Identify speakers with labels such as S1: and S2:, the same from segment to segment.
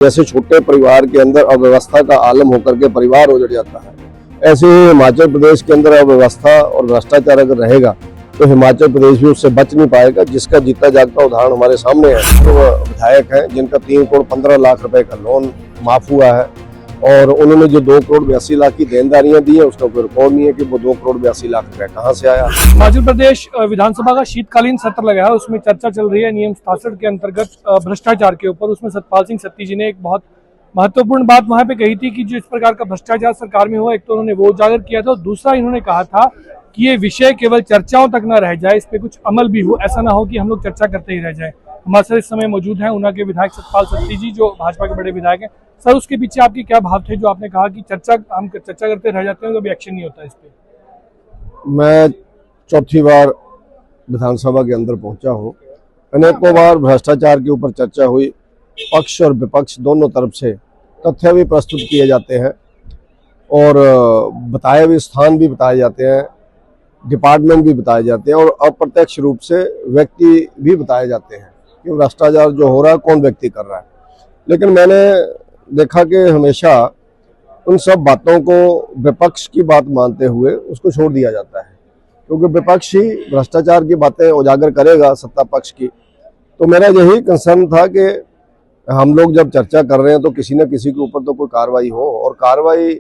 S1: जैसे छोटे परिवार के अंदर अव्यवस्था का आलम होकर के परिवार उजड़ जाता है, ऐसे ही हिमाचल प्रदेश के अंदर अव्यवस्था और भ्रष्टाचार अगर रहेगा तो हिमाचल प्रदेश भी उससे बच नहीं पाएगा। जिसका जीता जागता उदाहरण हमारे सामने है। तो विधायक हैं जिनका 3 करोड़ 15 लाख रुपए का लोन माफ हुआ है और उन्होंने जो 2 करोड़ 82 लाख की देनदारियां दी है उसका कोई रिकॉर्ड नहीं है कि वो 2 करोड़ 82 लाख रुपए कहाँ से आया।
S2: हिमाचल प्रदेश विधानसभा का शीतकालीन सत्र लगा है, उसमें चर्चा चल रही है नियम 67 के अंतर्गत भ्रष्टाचार के ऊपर। उसमें सतपाल सिंह सत्ती जी ने एक बहुत महत्वपूर्ण बात वहां पे कही थी कि जो इस प्रकार का भ्रष्टाचार सरकार में हुआ, एक तो उन्होंने वो उजागर किया था और दूसरा इन्होंने कहा था कि ये विषय केवल चर्चाओं तक न रह जाए, इस पे कुछ अमल भी हो। ऐसा ना हो कि हम लोग चर्चा करते ही रह जाए। हमारे साथ इस समय मौजूद हैं ऊना के विधायक सतपाल सत्ती जी, जो भाजपा के बड़े विधायक हैं। सर, उसके पीछे आपके क्या भाव थे जो आपने कहा कि हम चर्चा करते रह जाते हैं, कभी एक्शन नहीं होता इस पे?
S1: मैं चौथी बार विधानसभा के अंदर पहुंचा हूं। अनेकों बार भ्रष्टाचार के ऊपर चर्चा हुई, पक्ष और विपक्ष दोनों तरफ से तथ्य भी प्रस्तुत किए जाते हैं और बताए हुए स्थान भी बताए जाते हैं, डिपार्टमेंट भी बताए जाते हैं और अप्रत्यक्ष रूप से व्यक्ति भी बताए जाते हैं कि भ्रष्टाचार जो हो रहा है कौन व्यक्ति कर रहा है। लेकिन मैंने देखा कि हमेशा उन सब बातों को विपक्ष की बात मानते हुए उसको छोड़ दिया जाता है, क्योंकि विपक्ष ही भ्रष्टाचार की बातें उजागर करेगा सत्ता पक्ष की। तो मेरा यही कंसर्न था कि हम लोग जब चर्चा कर रहे हैं तो किसी न किसी के ऊपर तो कोई कार्रवाई हो, और कार्रवाई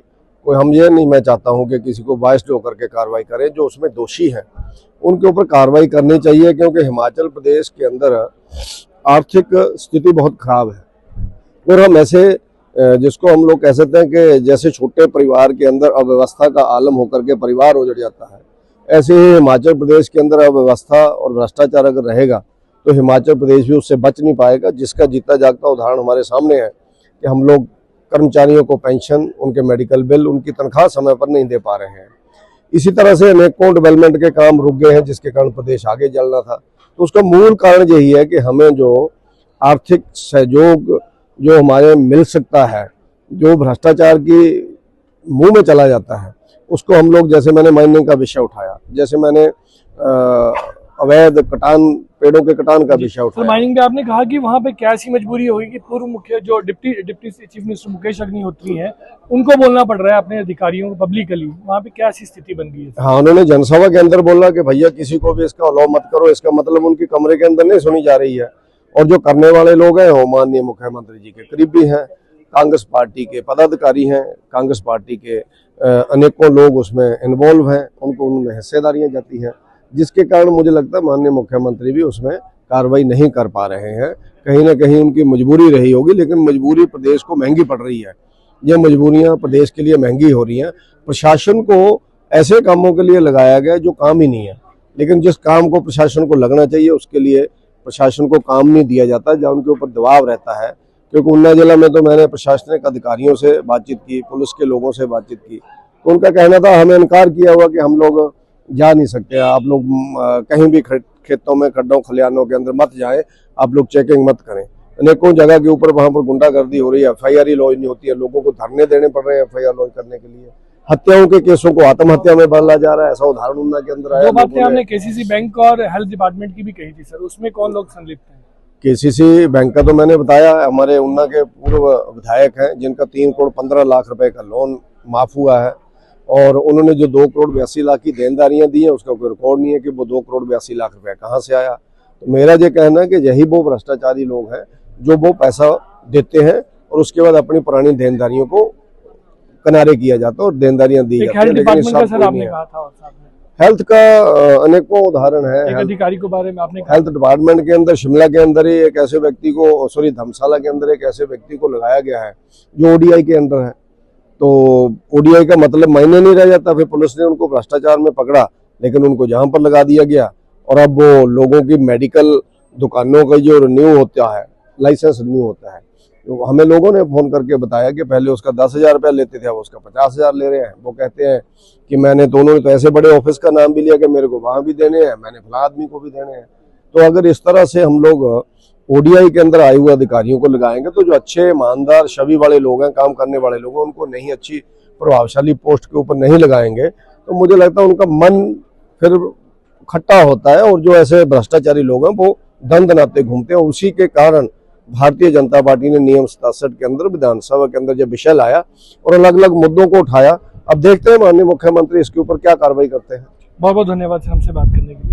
S1: कोई हम ये नहीं, मैं चाहता हूं कि किसी को बायस्ड होकर के कार्रवाई करें। जो उसमें दोषी हैं उनके ऊपर कार्रवाई करनी चाहिए, क्योंकि हिमाचल प्रदेश के अंदर आर्थिक स्थिति बहुत खराब है और हम ऐसे जिसको हम लोग कह सकते हैं कि जैसे छोटे परिवार के अंदर अव्यवस्था का आलम होकर के परिवार उजड़ जाता है, ऐसे ही हिमाचल प्रदेश के अंदर अव्यवस्था और भ्रष्टाचार अगर रहेगा तो हिमाचल प्रदेश भी उससे बच नहीं पाएगा। जिसका जीता जागता उदाहरण हमारे सामने है कि हम लोग कर्मचारियों को पेंशन, उनके मेडिकल बिल, उनकी तनख्वाह समय पर नहीं दे पा रहे हैं। इसी तरह से अनेकों डेवलपमेंट के काम रुक गए हैं, जिसके कारण प्रदेश आगे चलना था। तो उसका मूल कारण यही है कि हमें जो आर्थिक सहयोग जो हमारे मिल सकता है, जो भ्रष्टाचार की मुंह में चला जाता है, उसको हम लोग, जैसे मैंने माइनिंग का विषय उठाया, जैसे मैंने अवैध कटान, पेड़ों के कटान का विषय उठाया।
S2: माइनिंग में आपने कहा कि वहाँ पे क्या ऐसी मजबूरी होगी कि पूर्व मुख्य जो deputy chief minister Mukesh Agnihotri हैं, उनको बोलना पड़ रहा है अपने अधिकारियों को पब्लिकली। वहाँ पे क्या ऐसी स्थिति बन गई है?
S1: हाँ, उन्होंने जनसभा के अंदर बोला कि भैया किसी को भी इसका अलाउ मत करो। इसका मतलब उनकी कमरे के अंदर नहीं सुनी जा रही है। और जो करने वाले लोग हैं वो माननीय मुख्यमंत्री जी के करीबी हैं, कांग्रेस पार्टी के पदाधिकारी हैं, कांग्रेस पार्टी के अनेकों लोग उसमें इन्वॉल्व हैं, उनको उनमें हिस्सेदारियां जाती हैं, जिसके कारण मुझे लगता है माननीय मुख्यमंत्री भी उसमें कार्रवाई नहीं कर पा रहे हैं। कहीं ना कहीं उनकी मजबूरी रही होगी, लेकिन मजबूरी प्रदेश को महंगी पड़ रही है। ये मजबूरियां प्रदेश के लिए महंगी हो रही हैं। प्रशासन को ऐसे कामों के लिए लगाया गया जो काम ही नहीं है, लेकिन जिस काम को प्रशासन को लगना चाहिए उसके लिए प्रशासन को काम नहीं दिया जाता, जहाँ उनके ऊपर दबाव रहता है। क्योंकि ऊना जिला में तो मैंने प्रशासनिक अधिकारियों से बातचीत की, पुलिस के लोगों से बातचीत की, तो उनका कहना था, हमें इनकार किया हुआ कि हम लोग जा नहीं सकते, आप लोग कहीं भी खेतों में, खड्डों खलिहानों के अंदर मत जाएं, आप लोग चेकिंग मत करें। अनेकों जगह के ऊपर वहां पर गुंडागर्दी हो रही है, FIR ही लॉन्च नहीं होती है, लोगों को धरने देने पड़ रहे हैं FIR लॉन्च करने के लिए। हत्याओं के केसों को आत्महत्या में बदला जा रहा है, ऐसा उदाहरण ऊना के अंदर आया।
S2: दो बातें हमने KCC बैंक और हेल्थ डिपार्टमेंट की भी कही थी सर, उसमें कौन लोग संलिप्त हैं?
S1: KCC बैंक का तो मैंने बताया, हमारे ऊना के पूर्व विधायक हैं जिनका 3 करोड़ 15 लाख रुपए का लोन माफ हुआ है और उन्होंने जो 2 करोड़ 82 लाख की देनदारियां दी हैं उसका कोई रिकॉर्ड नहीं है कि वो 2 करोड़ 82 लाख रुपए कहाँ से आया। तो मेरा ये कहना है कि यही वो भ्रष्टाचारी लोग हैं जो वो पैसा देते हैं और उसके बाद अपनी पुरानी देनदारियों को किनारे किया जाता है और देनदारियां दी जाती है। लेकिन हेल्थ का अनेकों उदाहरण है।
S2: एक अधिकारी के बारे में आपने
S1: हेल्थ डिपार्टमेंट के अंदर शिमला के अंदर ही एक ऐसे व्यक्ति को, सॉरी धर्मशाला के अंदर एक ऐसे व्यक्ति को लगाया गया है जो ODI के अंदर है। तो ODI का मतलब मायने नहीं रह जाता। फिर पुलिस ने उनको भ्रष्टाचार में पकड़ा, लेकिन उनको जहां पर लगा दिया गया और अब वो लोगों की मेडिकल दुकानों का जो रिन्यू होता है, लाइसेंस रिन्यू होता है, तो हमें लोगों ने फोन करके बताया कि पहले उसका 10,000 रुपया लेते थे, अब उसका 50,000 ले रहे हैं। वो कहते हैं कि मैंने, तो उन्होंने तो ऐसे बड़े ऑफिस का नाम भी लिया कि मेरे को वहां भी देने हैं, मैंने फला आदमी को भी देने हैं। तो अगर इस तरह से हम लोग ODI के अंदर आए हुए अधिकारियों को लगाएंगे तो जो अच्छे ईमानदार छवि वाले लोग हैं, काम करने वाले लोग हैं, उनको नहीं, अच्छी प्रभावशाली पोस्ट के ऊपर नहीं लगाएंगे तो मुझे लगता है उनका मन फिर खट्टा होता है और जो ऐसे भ्रष्टाचारी लोग हैं वो दंद नाते घूमते हैं। उसी के कारण भारतीय जनता पार्टी ने नियम 67 के अंदर विधानसभा के अंदर जब विषय लाया और अलग अलग मुद्दों को उठाया, अब देखते हैं माननीय मुख्यमंत्री इसके ऊपर क्या कार्रवाई करते हैं।
S2: बहुत बहुत धन्यवाद सर हमसे बात करने के लिए।